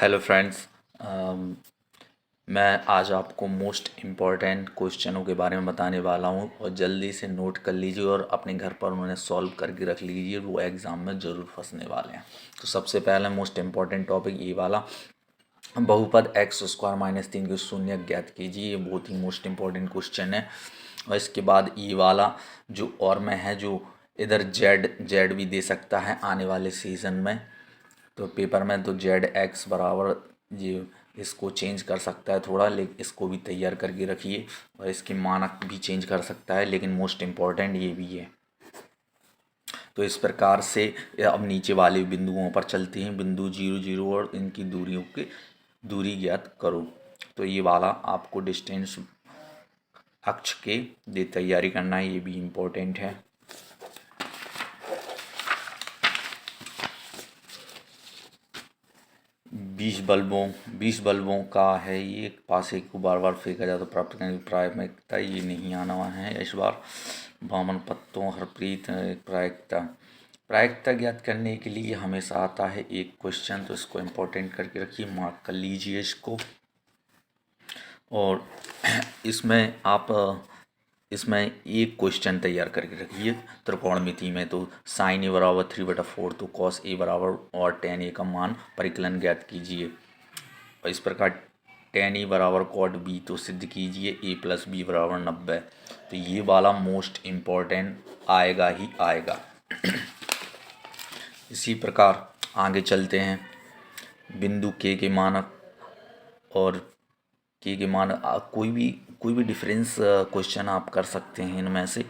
Hello friends. मैं आज आपको मोस्ट इम्पॉर्टेंट क्वेश्चनों के बारे में बताने वाला हूँ और जल्दी से नोट कर लीजिए और अपने घर पर उन्हें सॉल्व करके रख लीजिए, वो एग्ज़ाम में ज़रूर फंसने वाले हैं। तो सबसे पहले मोस्ट इम्पॉर्टेंट टॉपिक ये वाला, बहुपद एक्स स्क्वायर माइनस 3 के शून्य ज्ञात कीजिए। ये बहुत ही मोस्ट इम्पॉर्टेंट क्वेश्चन है। और इसके बाद ये वाला जो और में है, जो इधर जेड जेड भी दे सकता है आने वाले सीज़न में, तो पेपर में तो जेड एक्स बराबर ये इसको चेंज कर सकता है थोड़ा, लेकिन इसको भी तैयार करके रखिए। और इसकी मानक भी चेंज कर सकता है, लेकिन मोस्ट इम्पॉर्टेंट ये भी है। तो इस प्रकार से अब नीचे वाले बिंदुओं पर चलते हैं। बिंदु 0 0 और इनकी दूरियों की दूरी ज्ञात करो। तो ये वाला आपको डिस्टेंस अक्ष के लिए तैयारी करना है, ये भी इम्पोर्टेंट है। 20 बल्बों का है ये, पासे को बार बार फेंका जाए तो प्राप्त करने की प्रायिकता, ये नहीं आना हुआ है इस बार। बामन पत्तों हरप्रीत प्रायिकता ज्ञात करने के लिए हमेशा आता है एक क्वेश्चन, तो इसको इम्पोर्टेंट करके रखिए, मार्क कर लीजिए इसको। और इसमें एक क्वेश्चन तैयार करके रखिए त्रिकोणमिति में। तो साइन ए बराबर 3/4, तो कॉस ए बराबर और टेन ए का मान परिकलन ज्ञात कीजिए। और इस प्रकार टेन ए बराबर कॉट बी, तो सिद्ध कीजिए ए प्लस बी बराबर 90। तो ये वाला मोस्ट इम्पॉर्टेंट आएगा ही आएगा। इसी प्रकार आगे चलते हैं। बिंदु के मानक और के मान कोई भी डिफरेंस क्वेश्चन आप कर सकते हैं इनमें से,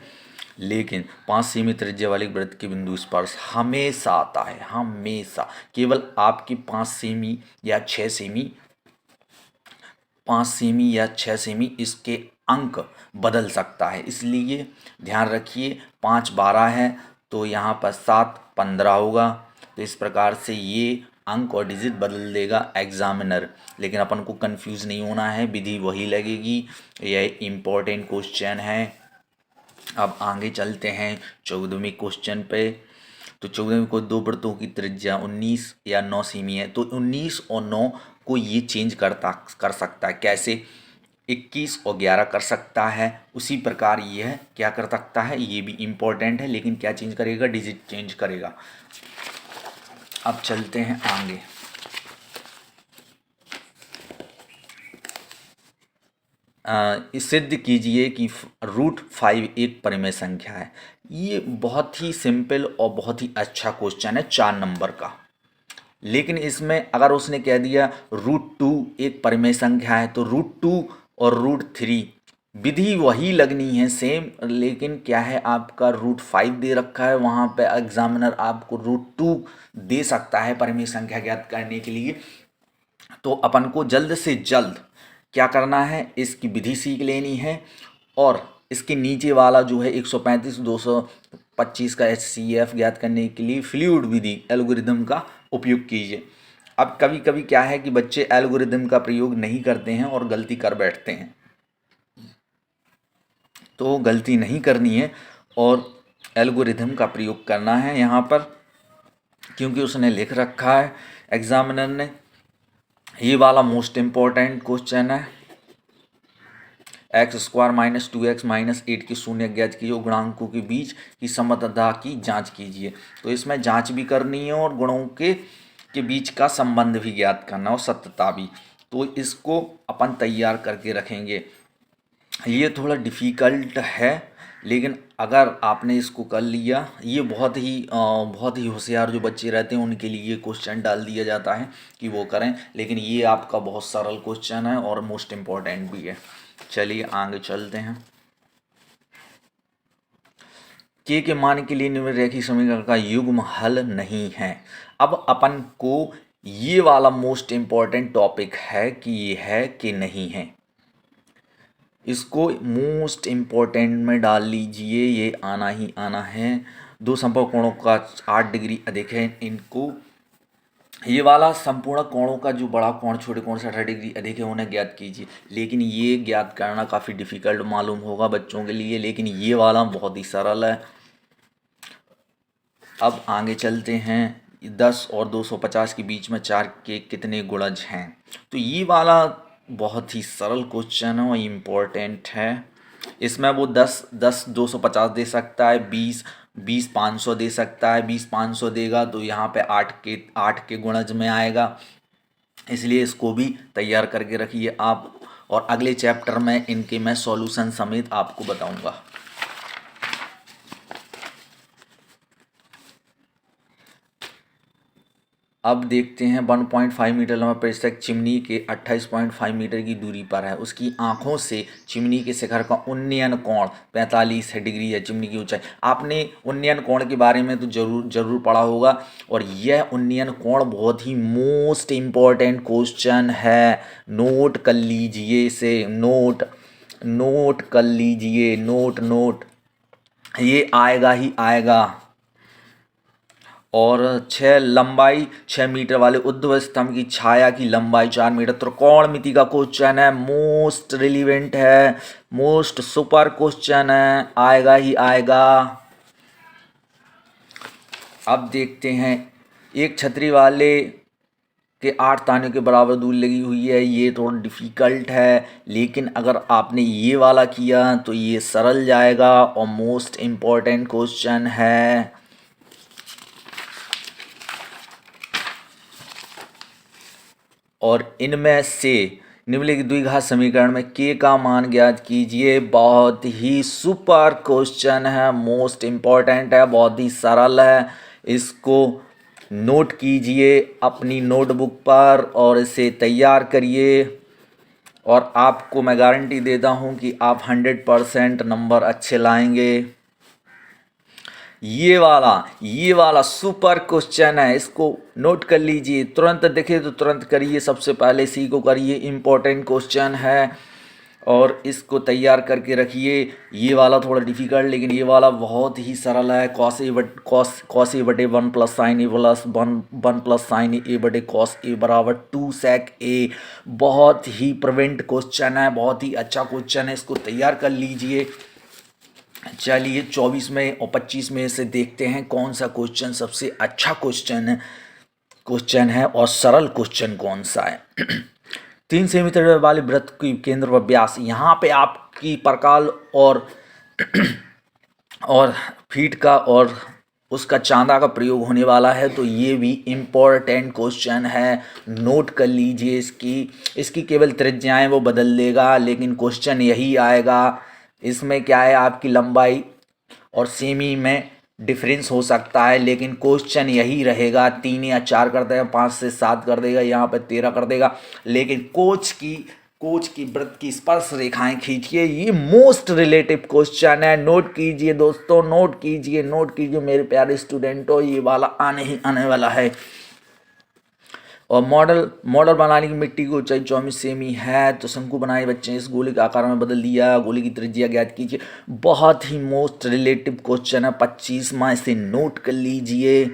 लेकिन 5 सेमी त्रिज्या वाले वृत्त के बिंदु स्पर्श हमेशा आता है, हमेशा। केवल आपकी 5 सेमी या 6 सेमी इसके अंक बदल सकता है, इसलिए ध्यान रखिए। 5 12 है तो यहाँ पर 7 15 होगा। तो इस प्रकार से ये अंक और डिजिट बदल देगा एग्जामिनर, लेकिन अपन को कंफ्यूज नहीं होना है, विधि वही लगेगी। यह इम्पोर्टेंट क्वेश्चन है। अब आगे चलते हैं 14वें क्वेश्चन पे। तो 14वें को दो वृत्तों की त्रिज्या 19 या 9 सेमी है, तो 19 और 9 को ये चेंज कर सकता है। कैसे? 21 और 11 कर सकता है। उसी प्रकार यह क्या कर सकता है, ये भी इम्पोर्टेंट है, लेकिन क्या चेंज करेगा, डिजिट चेंज करेगा। अब चलते हैं आगे। सिद्ध कीजिए कि √5 एक परिमेय संख्या है। ये बहुत ही सिंपल और बहुत ही अच्छा क्वेश्चन है 4 नंबर का। लेकिन इसमें अगर उसने कह दिया √2 एक परिमेय संख्या है, तो √2 और √3 विधि वही लगनी है सेम, लेकिन क्या है, आपका √5 दे रखा है, वहाँ पे एग्जामिनर आपको √2 दे सकता है परिमेय संख्या ज्ञात करने के लिए। तो अपन को जल्द से जल्द क्या करना है, इसकी विधि सीख लेनी है। और इसके नीचे वाला जो है 135 225 का HCF ज्ञात करने के लिए फ्लूइड विधि एल्गोरिदम का उपयोग कीजिए। अब कभी कभी क्या है कि बच्चे एल्गोरिदम का प्रयोग नहीं करते हैं और गलती कर बैठते हैं, तो गलती नहीं करनी है और एल्गोरिदम का प्रयोग करना है यहाँ पर, क्योंकि उसने लिख रखा है एग्जामिनर ने। ये वाला मोस्ट इम्पोर्टेंट क्वेश्चन है। x² माइनस 2x माइनस 8 की शून्य ज्ञात कीजिए, गुणांकों के बीच की समता की जांच कीजिए। तो इसमें जांच भी करनी है और गुणों के बीच का संबंध भी ज्ञात करना और सत्यता भी। तो इसको अपन तैयार करके रखेंगे। ये थोड़ा डिफ़िकल्ट है, लेकिन अगर आपने इसको कर लिया, ये बहुत ही होशियार जो बच्चे रहते हैं उनके लिए क्वेश्चन डाल दिया जाता है कि वो करें, लेकिन ये आपका बहुत सरल क्वेश्चन है और मोस्ट इम्पॉर्टेंट भी है। चलिए आगे चलते हैं। के मान के लिए निम्नरेखीय समीकरण का युग्म हल नहीं है। अब अपन को ये वाला मोस्ट इम्पॉर्टेंट टॉपिक है कि ये है कि नहीं है। इसको मोस्ट इम्पोर्टेंट में डाल लीजिए, ये आना ही आना है। दो संपर्क कोणों का 8 डिग्री अधिक है, इनको ये वाला संपूर्ण कोणों का जो बड़ा कोण छोटे कोण से 18 डिग्री अधिक है उन्हें ज्ञात कीजिए। लेकिन ये ज्ञात करना काफ़ी डिफ़िकल्ट मालूम होगा बच्चों के लिए, लेकिन ये वाला बहुत ही सरल है। अब आगे चलते हैं। 10 और 250 के बीच में 4 के कितने गुणज हैं। तो ये वाला बहुत ही सरल क्वेश्चन है और इम्पोर्टेंट है। इसमें वो 10 250 दे सकता है, 20 500 दे सकता है। 20 500 देगा तो यहाँ पे 8 के गुणज में आएगा, इसलिए इसको भी तैयार करके रखिए आप। और अगले चैप्टर में इनके मैं सॉल्यूशन समेत आपको बताऊंगा। अब देखते हैं 1.5 मीटर लंबा परिसर चिमनी के 28.5 मीटर की दूरी पर है। उसकी आंखों से चिमनी के शिखर का उन्नयन कोण 45 डिग्री है। चिमनी की ऊंचाई, आपने उन्नयन कोण के बारे में तो जरूर पढ़ा होगा। और यह उन्नयन कोण बहुत ही मोस्ट इम्पॉर्टेंट क्वेश्चन है, नोट कर लीजिए इसे, नोट कर लीजिए, नोट ये आएगा ही आएगा। और 6 मीटर वाले ऊर्ध्व स्तंभ की छाया की लंबाई 4 मीटर। त्रिकोणमिति का क्वेश्चन है, मोस्ट रिलीवेंट है, मोस्ट सुपर क्वेश्चन है, आएगा ही आएगा। अब देखते हैं, एक छतरी वाले के 8 तानों के बराबर दूरी लगी हुई है। ये थोड़ा डिफ़िकल्ट है, लेकिन अगर आपने ये वाला किया तो ये सरल जाएगा और मोस्ट इम्पॉर्टेंट क्वेश्चन है। और इनमें से निम्नलिखित द्विघात समीकरण में के का मान ज्ञात कीजिए। बहुत ही सुपर क्वेश्चन है, मोस्ट इम्पॉर्टेंट है, बहुत ही सरल है। इसको नोट कीजिए अपनी नोटबुक पर और इसे तैयार करिए। और आपको मैं गारंटी देता हूँ कि आप 100% नंबर अच्छे लाएंगे। ये वाला सुपर क्वेश्चन है, इसको नोट कर लीजिए। तुरंत दिखे तो तुरंत करिए, सबसे पहले इसी को करिए, इम्पोर्टेंट क्वेश्चन है और इसको तैयार करके रखिए। ये वाला थोड़ा डिफिकल्ट, लेकिन ये वाला बहुत ही सरल है। कॉस ए बटे 1 प्लस साइन ए प्लस 1 प्लस साइन ए बटे कॉस ए बराबर 2 सेक ए। बहुत ही प्रिवेंट क्वेश्चन है, बहुत ही अच्छा क्वेश्चन है, इसको तैयार कर लीजिए। चलिए 24 में और 25 में से देखते हैं कौन सा क्वेश्चन सबसे अच्छा क्वेश्चन है और सरल क्वेश्चन कौन सा है। 3 सेंटीमीटर वाले वृत्त की केंद्र पर व्यास, यहाँ पे आपकी प्रकाल और फीट का और उसका चांदा का प्रयोग होने वाला है, तो ये भी इम्पोर्टेंट क्वेश्चन है, नोट कर लीजिए। इसकी केवल त्रिज्याएं वो बदल देगा, लेकिन क्वेश्चन यही आएगा। इसमें क्या है, आपकी लंबाई और सेमी में डिफरेंस हो सकता है, लेकिन क्वेश्चन यही रहेगा। 3 या 4 कर देगा, 5 से 7 कर देगा, यहाँ पे 13 कर देगा, लेकिन कोच की वृत्त की स्पर्श रेखाएं खींचिए। ये मोस्ट रिलेटिव क्वेश्चन है, नोट कीजिए दोस्तों, नोट कीजिए मेरे प्यारे स्टूडेंटों, ये वाला आने वाला है। और मॉडल बनाने की मिट्टी की ऊंचाई 24 सेमी है, तो शंकु बनाए बच्चे ने इस गोले के आकार में बदल दिया। गोले की त्रिज्या ज्ञात कीजिए। बहुत ही मोस्ट रिलेटिव क्वेश्चन है, 25 में इसे नोट कर लीजिए।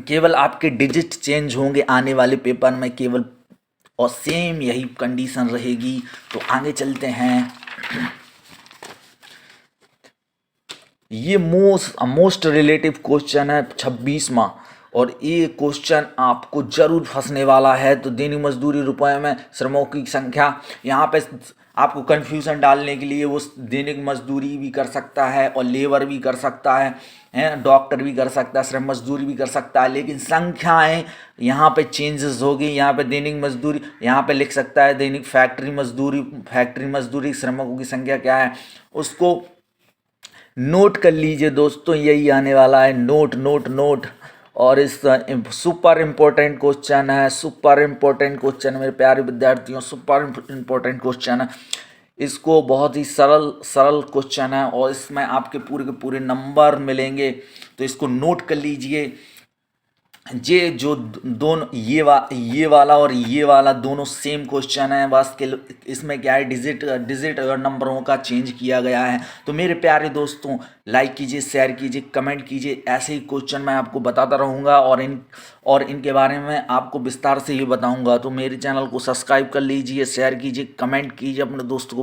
केवल आपके डिजिट चेंज होंगे आने वाले पेपर में, केवल, और सेम यही कंडीशन रहेगी। तो आगे चलते हैं। ये मोस्ट रिलेटिव क्वेश्चन है 26वां, और ये क्वेश्चन आपको जरूर फंसने वाला है। तो दैनिक मजदूरी रुपए में श्रमों की संख्या, यहाँ पे आपको कंफ्यूजन डालने के लिए वो दैनिक मजदूरी भी कर सकता है और लेबर भी कर सकता है, डॉक्टर भी कर सकता है, श्रम मजदूरी भी कर सकता है, लेकिन संख्याएं यहाँ पे चेंजेस होगी। यहाँ पे दैनिक मजदूरी, यहाँ पे लिख सकता है दैनिक फैक्ट्री मजदूरी श्रमिकों की संख्या क्या है, उसको नोट कर लीजिए दोस्तों, यही आने वाला है। नोट। और इस सुपर इम्पोर्टेंट क्वेश्चन है, मेरे प्यारे विद्यार्थियों, सुपर इम्पोर्टेंट क्वेश्चन है। इसको बहुत ही सरल क्वेश्चन है और इसमें आपके पूरे के पूरे नंबर मिलेंगे, तो इसको नोट कर लीजिए। ये जो दोनों ये वाला और ये वाला दोनों सेम क्वेश्चन है, बस के इसमें क्या है, डिजिट और नंबरों का चेंज किया गया है। तो मेरे प्यारे दोस्तों, लाइक कीजिए, शेयर कीजिए, कमेंट कीजिए, ऐसे ही क्वेश्चन मैं आपको बताता रहूँगा और इनके बारे में आपको विस्तार से ही बताऊँगा। तो मेरे चैनल को सब्सक्राइब कर लीजिए, शेयर कीजिए, कमेंट कीजिए, अपने दोस्तों को